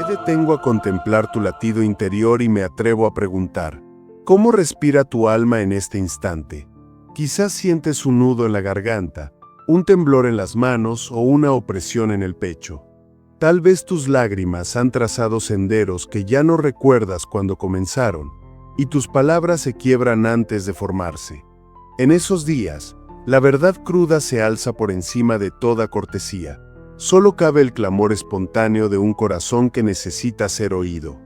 detengo a contemplar tu latido interior y me atrevo a preguntar, ¿cómo respira tu alma en este instante? Quizás sientes un nudo en la garganta, un temblor en las manos o una opresión en el pecho. Tal vez tus lágrimas han trazado senderos que ya no recuerdas cuando comenzaron, y tus palabras se quiebran antes de formarse. En esos días, la verdad cruda se alza por encima de toda cortesía. Solo cabe el clamor espontáneo de un corazón que necesita ser oído.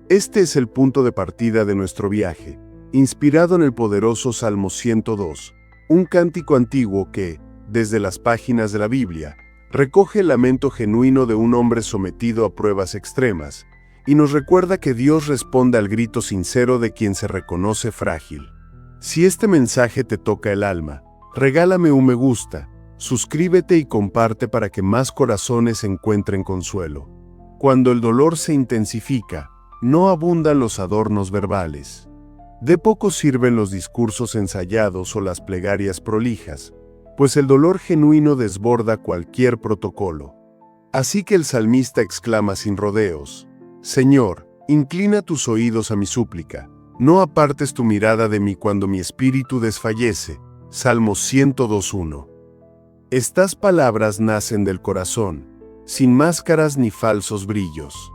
Este es el punto de partida de nuestro viaje, inspirado en el poderoso Salmo 102, un cántico antiguo que, desde las páginas de la Biblia, recoge el lamento genuino de un hombre sometido a pruebas extremas, y nos recuerda que Dios responde al grito sincero de quien se reconoce frágil. Si este mensaje te toca el alma, regálame un me gusta, suscríbete y comparte para que más corazones encuentren consuelo. Cuando el dolor se intensifica, no abundan los adornos verbales. De poco sirven los discursos ensayados o las plegarias prolijas, pues el dolor genuino desborda cualquier protocolo. Así que el salmista exclama sin rodeos, Señor, inclina tus oídos a mi súplica, no apartes tu mirada de mí cuando mi espíritu desfallece. Salmo 102:1. Estas palabras nacen del corazón, sin máscaras ni falsos brillos.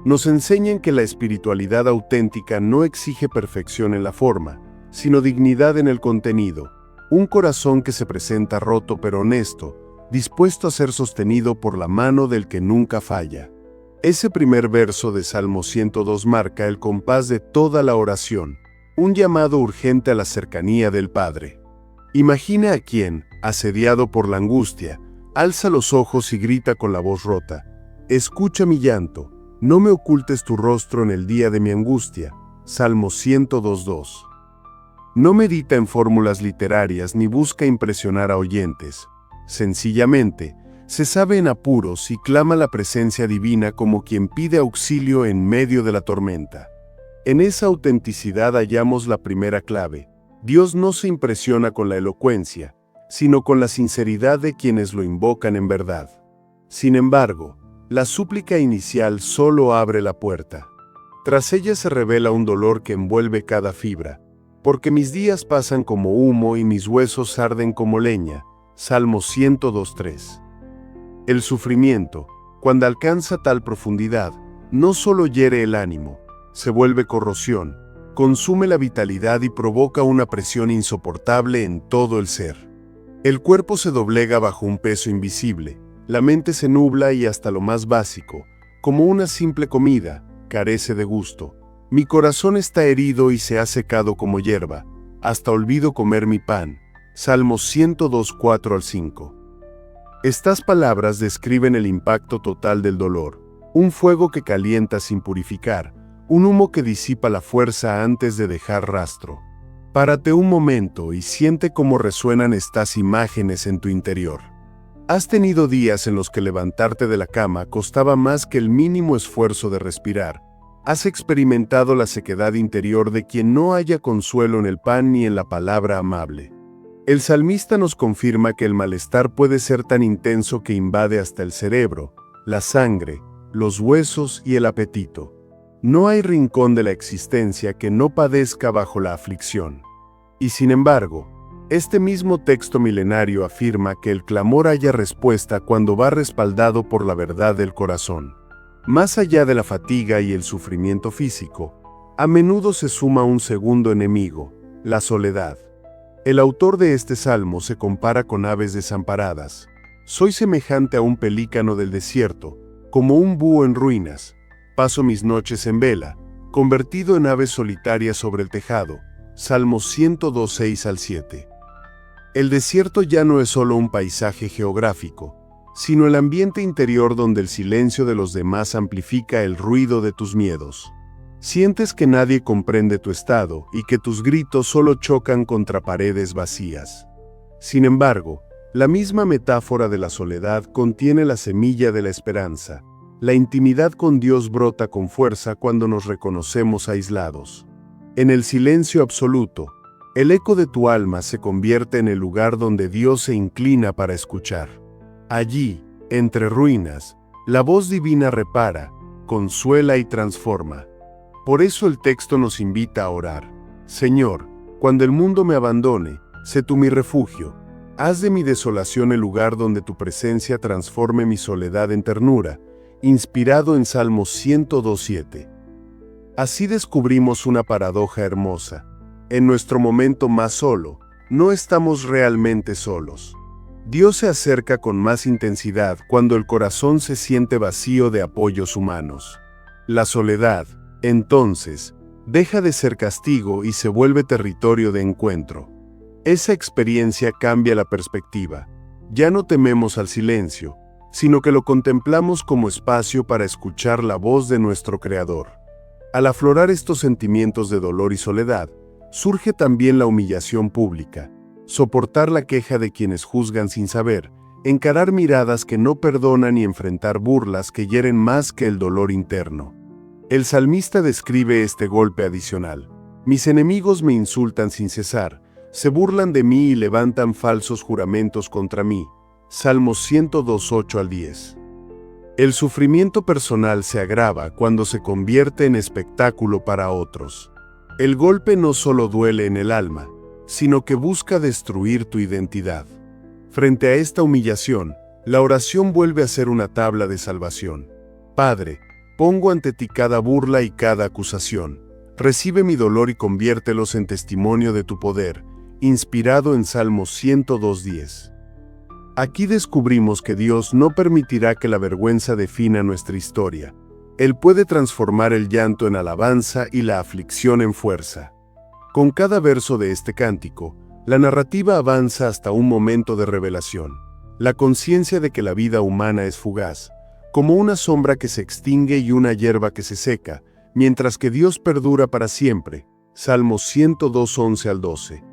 Nos enseñan que la espiritualidad auténtica no exige perfección en la forma, sino dignidad en el contenido. Un corazón que se presenta roto pero honesto, dispuesto a ser sostenido por la mano del que nunca falla. Ese primer verso de Salmo 102 marca el compás de toda la oración, un llamado urgente a la cercanía del Padre. Imagina a quien, asediado por la angustia, alza los ojos y grita con la voz rota, escucha mi llanto, no me ocultes tu rostro en el día de mi angustia. Salmo 102:2. No medita en fórmulas literarias ni busca impresionar a oyentes. Sencillamente, se sabe en apuros y clama la presencia divina como quien pide auxilio en medio de la tormenta. En esa autenticidad hallamos la primera clave. Dios no se impresiona con la elocuencia, sino con la sinceridad de quienes lo invocan en verdad. Sin embargo, la súplica inicial solo abre la puerta. Tras ella se revela un dolor que envuelve cada fibra. Porque mis días pasan como humo y mis huesos arden como leña. Salmo 102:3. El sufrimiento, cuando alcanza tal profundidad, no solo hiere el ánimo, se vuelve corrosión, consume la vitalidad y provoca una presión insoportable en todo el ser. El cuerpo se doblega bajo un peso invisible, la mente se nubla y hasta lo más básico, como una simple comida, carece de gusto. Mi corazón está herido y se ha secado como hierba, hasta olvido comer mi pan. Salmo 102:4-5. Estas palabras describen el impacto total del dolor, un fuego que calienta sin purificar, un humo que disipa la fuerza antes de dejar rastro. Párate un momento y siente cómo resuenan estas imágenes en tu interior. ¿Has tenido días en los que levantarte de la cama costaba más que el mínimo esfuerzo de respirar? ¿Has experimentado la sequedad interior de quien no haya consuelo en el pan ni en la palabra amable? El salmista nos confirma que el malestar puede ser tan intenso que invade hasta el cerebro, la sangre, los huesos y el apetito. No hay rincón de la existencia que no padezca bajo la aflicción. Y sin embargo, este mismo texto milenario afirma que el clamor halla respuesta cuando va respaldado por la verdad del corazón. Más allá de la fatiga y el sufrimiento físico, a menudo se suma un segundo enemigo, la soledad. El autor de este salmo se compara con aves desamparadas. Soy semejante a un pelícano del desierto, como un búho en ruinas. Paso mis noches en vela, convertido en ave solitaria sobre el tejado. Salmo 102:6-7. El desierto ya no es solo un paisaje geográfico, sino el ambiente interior donde el silencio de los demás amplifica el ruido de tus miedos. Sientes que nadie comprende tu estado y que tus gritos solo chocan contra paredes vacías. Sin embargo, la misma metáfora de la soledad contiene la semilla de la esperanza. La intimidad con Dios brota con fuerza cuando nos reconocemos aislados. En el silencio absoluto, el eco de tu alma se convierte en el lugar donde Dios se inclina para escuchar. Allí, entre ruinas, la voz divina repara, consuela y transforma. Por eso el texto nos invita a orar. Señor, cuando el mundo me abandone, sé tú mi refugio. Haz de mi desolación el lugar donde tu presencia transforme mi soledad en ternura, inspirado en Salmos 102:7. Así descubrimos una paradoja hermosa. En nuestro momento más solo, no estamos realmente solos. Dios se acerca con más intensidad cuando el corazón se siente vacío de apoyos humanos. La soledad, entonces, deja de ser castigo y se vuelve territorio de encuentro. Esa experiencia cambia la perspectiva. Ya no tememos al silencio, sino que lo contemplamos como espacio para escuchar la voz de nuestro Creador. Al aflorar estos sentimientos de dolor y soledad, surge también la humillación pública, soportar la queja de quienes juzgan sin saber, encarar miradas que no perdonan y enfrentar burlas que hieren más que el dolor interno. El salmista describe este golpe adicional. Mis enemigos me insultan sin cesar, se burlan de mí y levantan falsos juramentos contra mí. Salmos 102:8-10. El sufrimiento personal se agrava cuando se convierte en espectáculo para otros. El golpe no solo duele en el alma, sino que busca destruir tu identidad. Frente a esta humillación, la oración vuelve a ser una tabla de salvación. Padre, pongo ante ti cada burla y cada acusación. Recibe mi dolor y conviértelos en testimonio de tu poder, inspirado en Salmos 102:10. Aquí descubrimos que Dios no permitirá que la vergüenza defina nuestra historia. Él puede transformar el llanto en alabanza y la aflicción en fuerza. Con cada verso de este cántico, la narrativa avanza hasta un momento de revelación, la conciencia de que la vida humana es fugaz, como una sombra que se extingue y una hierba que se seca, mientras que Dios perdura para siempre. Salmos 102:11-12.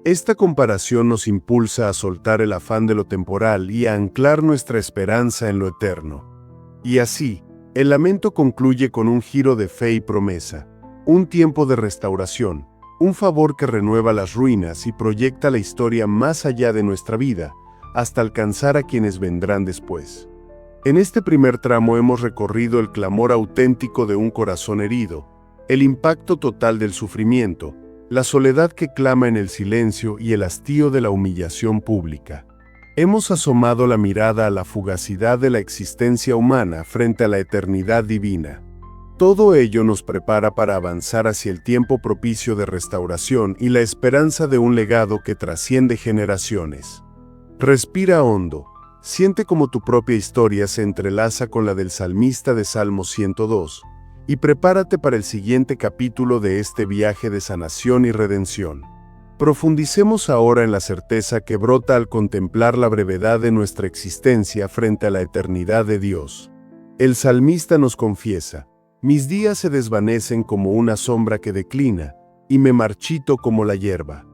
Esta comparación nos impulsa a soltar el afán de lo temporal y a anclar nuestra esperanza en lo eterno. Y así, el lamento concluye con un giro de fe y promesa, un tiempo de restauración, un favor que renueva las ruinas y proyecta la historia más allá de nuestra vida, hasta alcanzar a quienes vendrán después. En este primer tramo hemos recorrido el clamor auténtico de un corazón herido, el impacto total del sufrimiento, la soledad que clama en el silencio y el hastío de la humillación pública. Hemos asomado la mirada a la fugacidad de la existencia humana frente a la eternidad divina. Todo ello nos prepara para avanzar hacia el tiempo propicio de restauración y la esperanza de un legado que trasciende generaciones. Respira hondo, siente cómo tu propia historia se entrelaza con la del salmista de Salmo 102, y prepárate para el siguiente capítulo de este viaje de sanación y redención. Profundicemos ahora en la certeza que brota al contemplar la brevedad de nuestra existencia frente a la eternidad de Dios. El salmista nos confiesa: mis días se desvanecen como una sombra que declina, y me marchito como la hierba.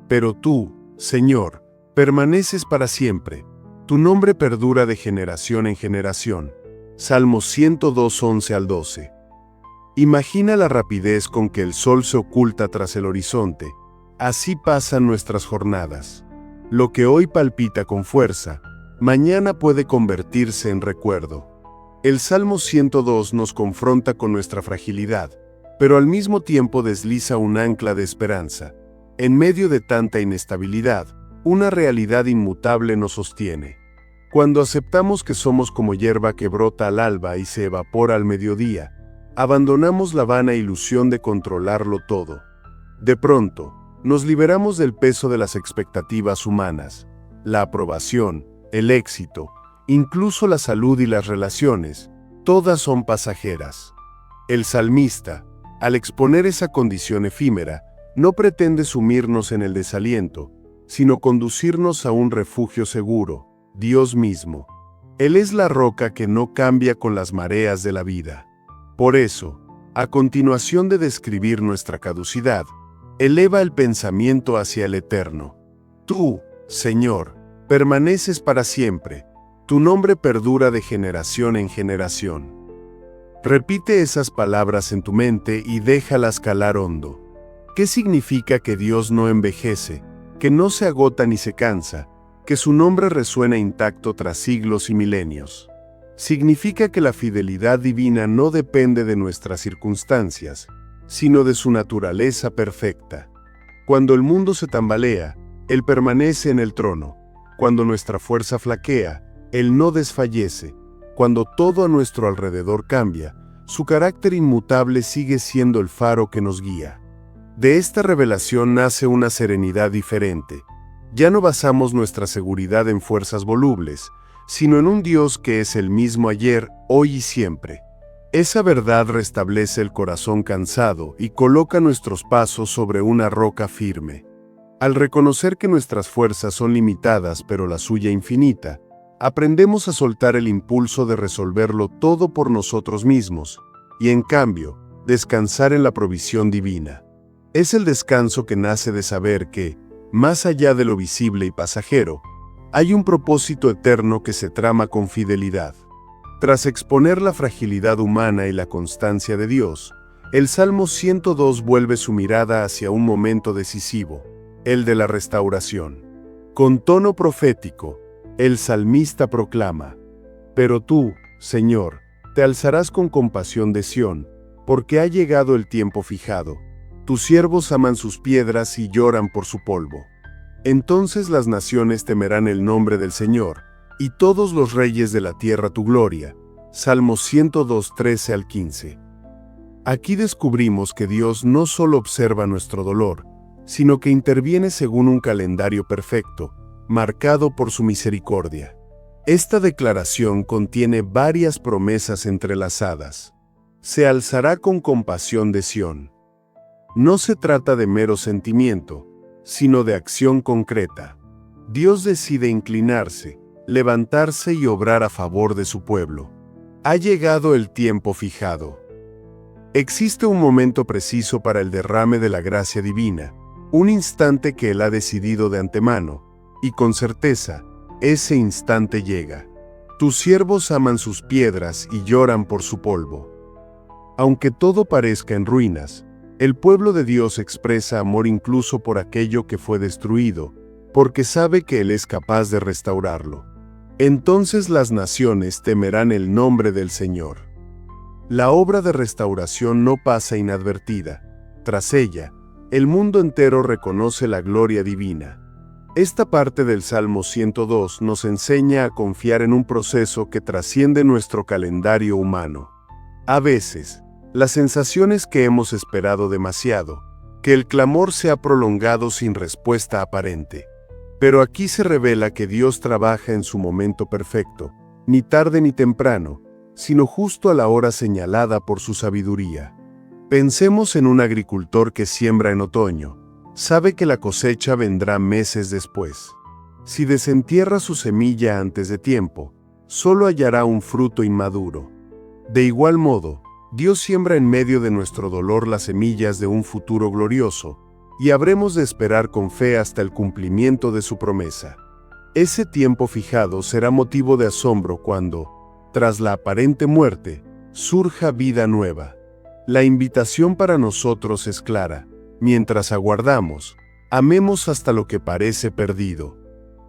Pero tú, Señor, permaneces para siempre. Tu nombre perdura de generación en generación. Salmos 102:11-12. Imagina la rapidez con que el sol se oculta tras el horizonte. Así pasan nuestras jornadas. Lo que hoy palpita con fuerza, mañana puede convertirse en recuerdo. El Salmo 102 nos confronta con nuestra fragilidad, pero al mismo tiempo desliza un ancla de esperanza. En medio de tanta inestabilidad, una realidad inmutable nos sostiene. Cuando aceptamos que somos como hierba que brota al alba y se evapora al mediodía, abandonamos la vana ilusión de controlarlo todo. De pronto, nos liberamos del peso de las expectativas humanas. La aprobación, el éxito, incluso la salud y las relaciones, todas son pasajeras. El salmista, al exponer esa condición efímera, no pretende sumirnos en el desaliento, sino conducirnos a un refugio seguro, Dios mismo. Él es la roca que no cambia con las mareas de la vida. Por eso, a continuación de describir nuestra caducidad, eleva el pensamiento hacia el eterno. Tú, Señor, permaneces para siempre. Tu nombre perdura de generación en generación. Repite esas palabras en tu mente y déjalas calar hondo. ¿Qué significa que Dios no envejece, que no se agota ni se cansa, que su nombre resuena intacto tras siglos y milenios? Significa que la fidelidad divina no depende de nuestras circunstancias, sino de su naturaleza perfecta. Cuando el mundo se tambalea, Él permanece en el trono. Cuando nuestra fuerza flaquea, Él no desfallece. Cuando todo a nuestro alrededor cambia, su carácter inmutable sigue siendo el faro que nos guía. De esta revelación nace una serenidad diferente. Ya no basamos nuestra seguridad en fuerzas volubles, sino en un Dios que es el mismo ayer, hoy y siempre. Esa verdad restablece el corazón cansado y coloca nuestros pasos sobre una roca firme. Al reconocer que nuestras fuerzas son limitadas pero la suya infinita, aprendemos a soltar el impulso de resolverlo todo por nosotros mismos y, en cambio, descansar en la provisión divina. Es el descanso que nace de saber que, más allá de lo visible y pasajero, hay un propósito eterno que se trama con fidelidad. Tras exponer la fragilidad humana y la constancia de Dios, el Salmo 102 vuelve su mirada hacia un momento decisivo, el de la restauración. Con tono profético, el salmista proclama: «Pero tú, Señor, te alzarás con compasión de Sión, porque ha llegado el tiempo fijado. Tus siervos aman sus piedras y lloran por su polvo. Entonces las naciones temerán el nombre del Señor, y todos los reyes de la tierra tu gloria». Salmo 102, 13 al 15. Aquí descubrimos que Dios no solo observa nuestro dolor, sino que interviene según un calendario perfecto, marcado por su misericordia. Esta declaración contiene varias promesas entrelazadas. Se alzará con compasión de Sión. No se trata de mero sentimiento, sino de acción concreta. Dios decide inclinarse, levantarse y obrar a favor de su pueblo. Ha llegado el tiempo fijado. Existe un momento preciso para el derrame de la gracia divina, un instante que Él ha decidido de antemano, y con certeza, ese instante llega. Tus siervos aman sus piedras y lloran por su polvo. Aunque todo parezca en ruinas, el pueblo de Dios expresa amor incluso por aquello que fue destruido, porque sabe que Él es capaz de restaurarlo. Entonces las naciones temerán el nombre del Señor. La obra de restauración no pasa inadvertida. Tras ella, el mundo entero reconoce la gloria divina. Esta parte del Salmo 102 nos enseña a confiar en un proceso que trasciende nuestro calendario humano. A veces, la sensación es que hemos esperado demasiado, que el clamor se ha prolongado sin respuesta aparente. Pero aquí se revela que Dios trabaja en su momento perfecto, ni tarde ni temprano, sino justo a la hora señalada por su sabiduría. Pensemos en un agricultor que siembra en otoño. Sabe que la cosecha vendrá meses después. Si desentierra su semilla antes de tiempo, solo hallará un fruto inmaduro. De igual modo, Dios siembra en medio de nuestro dolor las semillas de un futuro glorioso, y habremos de esperar con fe hasta el cumplimiento de su promesa. Ese tiempo fijado será motivo de asombro cuando, tras la aparente muerte, surja vida nueva. La invitación para nosotros es clara. Mientras aguardamos, amemos hasta lo que parece perdido.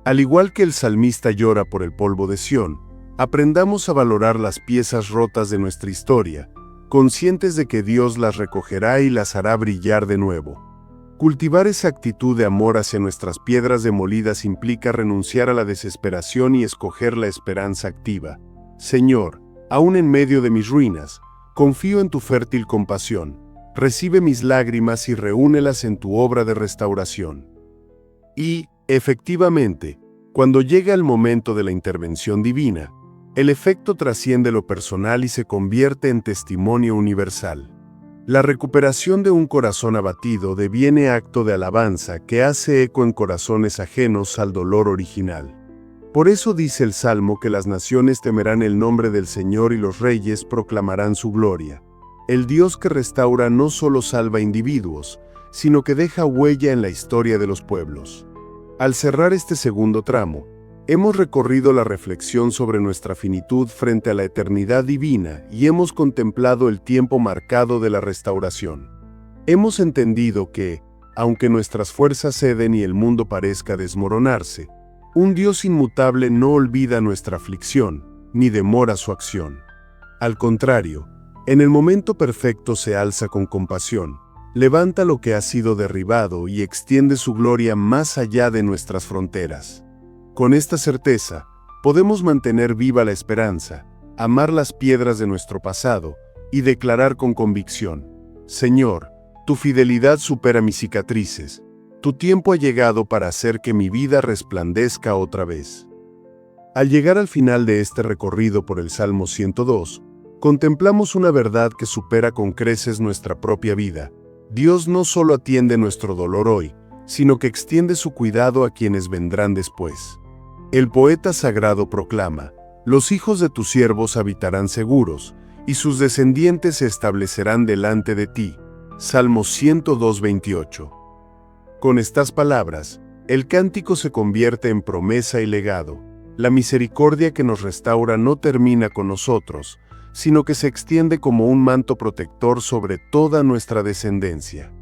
Al igual que el salmista llora por el polvo de Sión, aprendamos a valorar las piezas rotas de nuestra historia, conscientes de que Dios las recogerá y las hará brillar de nuevo. Cultivar esa actitud de amor hacia nuestras piedras demolidas implica renunciar a la desesperación y escoger la esperanza activa. Señor, aún en medio de mis ruinas, confío en tu fértil compasión. Recibe mis lágrimas y reúnelas en tu obra de restauración. Y, efectivamente, cuando llega el momento de la intervención divina, el efecto trasciende lo personal y se convierte en testimonio universal. La recuperación de un corazón abatido deviene acto de alabanza que hace eco en corazones ajenos al dolor original. Por eso dice el Salmo que las naciones temerán el nombre del Señor y los reyes proclamarán su gloria. El Dios que restaura no solo salva individuos, sino que deja huella en la historia de los pueblos. Al cerrar este segundo tramo, hemos recorrido la reflexión sobre nuestra finitud frente a la eternidad divina y hemos contemplado el tiempo marcado de la restauración. Hemos entendido que, aunque nuestras fuerzas ceden y el mundo parezca desmoronarse, un Dios inmutable no olvida nuestra aflicción, ni demora su acción. Al contrario, en el momento perfecto se alza con compasión, levanta lo que ha sido derribado y extiende su gloria más allá de nuestras fronteras. Con esta certeza, podemos mantener viva la esperanza, amar las piedras de nuestro pasado y declarar con convicción: Señor, tu fidelidad supera mis cicatrices. Tu tiempo ha llegado para hacer que mi vida resplandezca otra vez. Al llegar al final de este recorrido por el Salmo 102, contemplamos una verdad que supera con creces nuestra propia vida. Dios no solo atiende nuestro dolor hoy, sino que extiende su cuidado a quienes vendrán después. El poeta sagrado proclama: los hijos de tus siervos habitarán seguros, y sus descendientes se establecerán delante de ti. Salmo 102, 28. Con estas palabras, el cántico se convierte en promesa y legado. La misericordia que nos restaura no termina con nosotros, sino que se extiende como un manto protector sobre toda nuestra descendencia.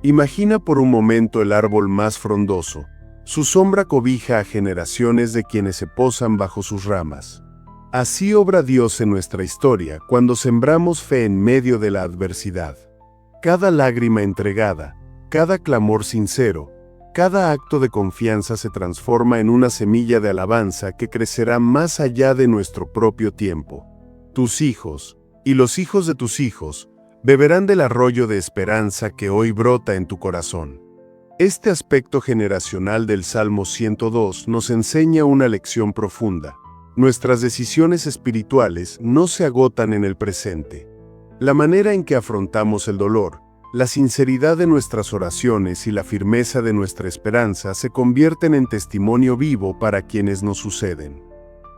Imagina por un momento el árbol más frondoso. Su sombra cobija a generaciones de quienes se posan bajo sus ramas. Así obra Dios en nuestra historia cuando sembramos fe en medio de la adversidad. Cada lágrima entregada, cada clamor sincero, cada acto de confianza se transforma en una semilla de alabanza que crecerá más allá de nuestro propio tiempo. Tus hijos, y los hijos de tus hijos, beberán del arroyo de esperanza que hoy brota en tu corazón. Este aspecto generacional del Salmo 102 nos enseña una lección profunda. Nuestras decisiones espirituales no se agotan en el presente. La manera en que afrontamos el dolor, la sinceridad de nuestras oraciones y la firmeza de nuestra esperanza se convierten en testimonio vivo para quienes nos suceden.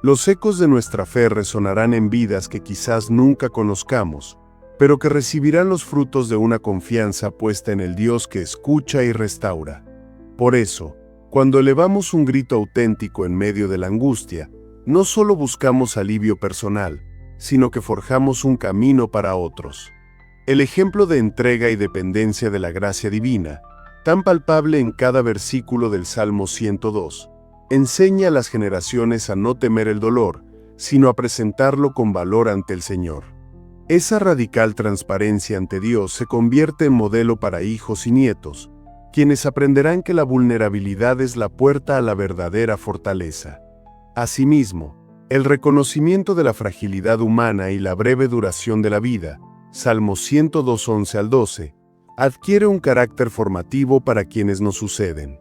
Los ecos de nuestra fe resonarán en vidas que quizás nunca conozcamos, pero que recibirán los frutos de una confianza puesta en el Dios que escucha y restaura. Por eso, cuando elevamos un grito auténtico en medio de la angustia, no solo buscamos alivio personal, sino que forjamos un camino para otros. El ejemplo de entrega y dependencia de la gracia divina, tan palpable en cada versículo del Salmo 102, enseña a las generaciones a no temer el dolor, sino a presentarlo con valor ante el Señor. Esa radical transparencia ante Dios se convierte en modelo para hijos y nietos, quienes aprenderán que la vulnerabilidad es la puerta a la verdadera fortaleza. Asimismo, el reconocimiento de la fragilidad humana y la breve duración de la vida, Salmo 102, 11 al 12, adquiere un carácter formativo para quienes nos suceden.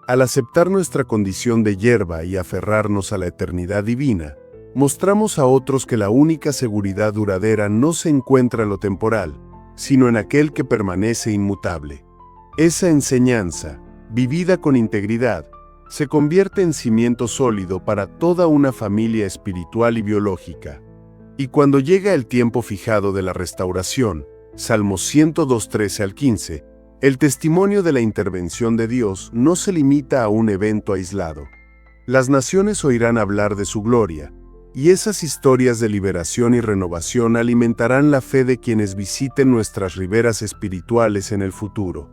Al aceptar nuestra condición de hierba y aferrarnos a la eternidad divina, mostramos a otros que la única seguridad duradera no se encuentra en lo temporal, sino en aquel que permanece inmutable. Esa enseñanza, vivida con integridad, se convierte en cimiento sólido para toda una familia espiritual y biológica. Y cuando llega el tiempo fijado de la restauración, Salmos 102, 13 al 15, el testimonio de la intervención de Dios no se limita a un evento aislado. Las naciones oirán hablar de su gloria, y esas historias de liberación y renovación alimentarán la fe de quienes visiten nuestras riberas espirituales en el futuro.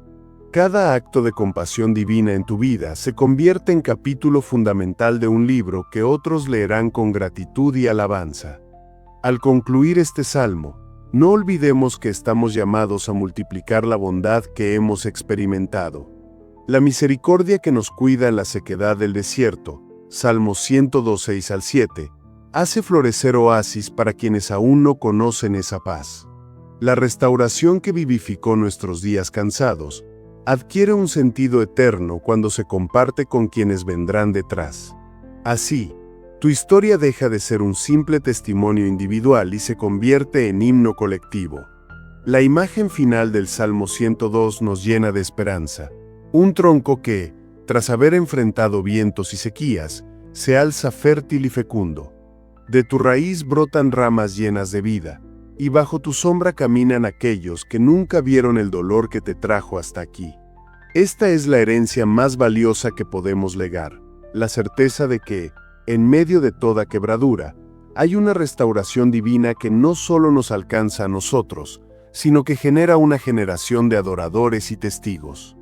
Cada acto de compasión divina en tu vida se convierte en capítulo fundamental de un libro que otros leerán con gratitud y alabanza. Al concluir este salmo, no olvidemos que estamos llamados a multiplicar la bondad que hemos experimentado. La misericordia que nos cuida en la sequedad del desierto, Salmos 102, 6 al 7, hace florecer oasis para quienes aún no conocen esa paz. La restauración que vivificó nuestros días cansados adquiere un sentido eterno cuando se comparte con quienes vendrán detrás. Así, tu historia deja de ser un simple testimonio individual y se convierte en himno colectivo. La imagen final del Salmo 102 nos llena de esperanza. Un tronco que, tras haber enfrentado vientos y sequías, se alza fértil y fecundo. De tu raíz brotan ramas llenas de vida, y bajo tu sombra caminan aquellos que nunca vieron el dolor que te trajo hasta aquí. Esta es la herencia más valiosa que podemos legar, la certeza de que, en medio de toda quebradura, hay una restauración divina que no solo nos alcanza a nosotros, sino que genera una generación de adoradores y testigos.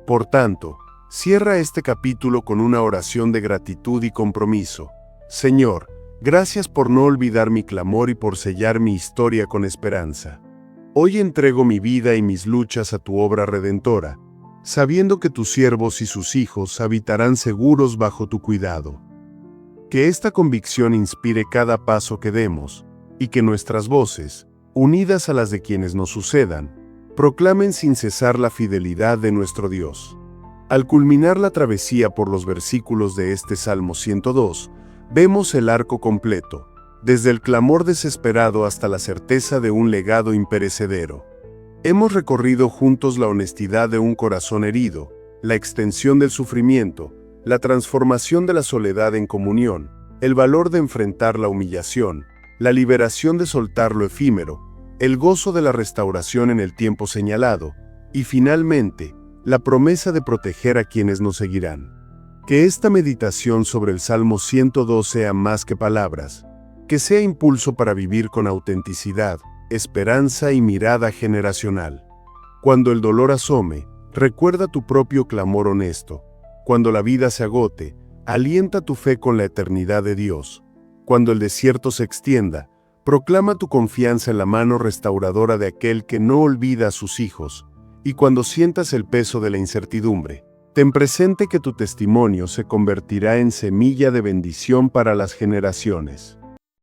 Por tanto, cierra este capítulo con una oración de gratitud y compromiso. Señor, Gracias por no olvidar mi clamor y por sellar mi historia con esperanza. Hoy entrego mi vida y mis luchas a tu obra redentora, sabiendo que tus siervos y sus hijos habitarán seguros bajo tu cuidado. Que esta convicción inspire cada paso que demos, y que nuestras voces, unidas a las de quienes nos sucedan, proclamen sin cesar la fidelidad de nuestro Dios. Al culminar la travesía por los versículos de este Salmo 102, vemos el arco completo, desde el clamor desesperado hasta la certeza de un legado imperecedero. Hemos recorrido juntos la honestidad de un corazón herido, la extensión del sufrimiento, la transformación de la soledad en comunión, el valor de enfrentar la humillación, la liberación de soltar lo efímero, el gozo de la restauración en el tiempo señalado, y finalmente, la promesa de proteger a quienes nos seguirán. Que esta meditación sobre el Salmo 102 sea más que palabras, que sea impulso para vivir con autenticidad, esperanza y mirada generacional. Cuando el dolor asome, recuerda tu propio clamor honesto. Cuando la vida se agote, alienta tu fe con la eternidad de Dios. Cuando el desierto se extienda, proclama tu confianza en la mano restauradora de aquel que no olvida a sus hijos. Y cuando sientas el peso de la incertidumbre, ten presente que tu testimonio se convertirá en semilla de bendición para las generaciones.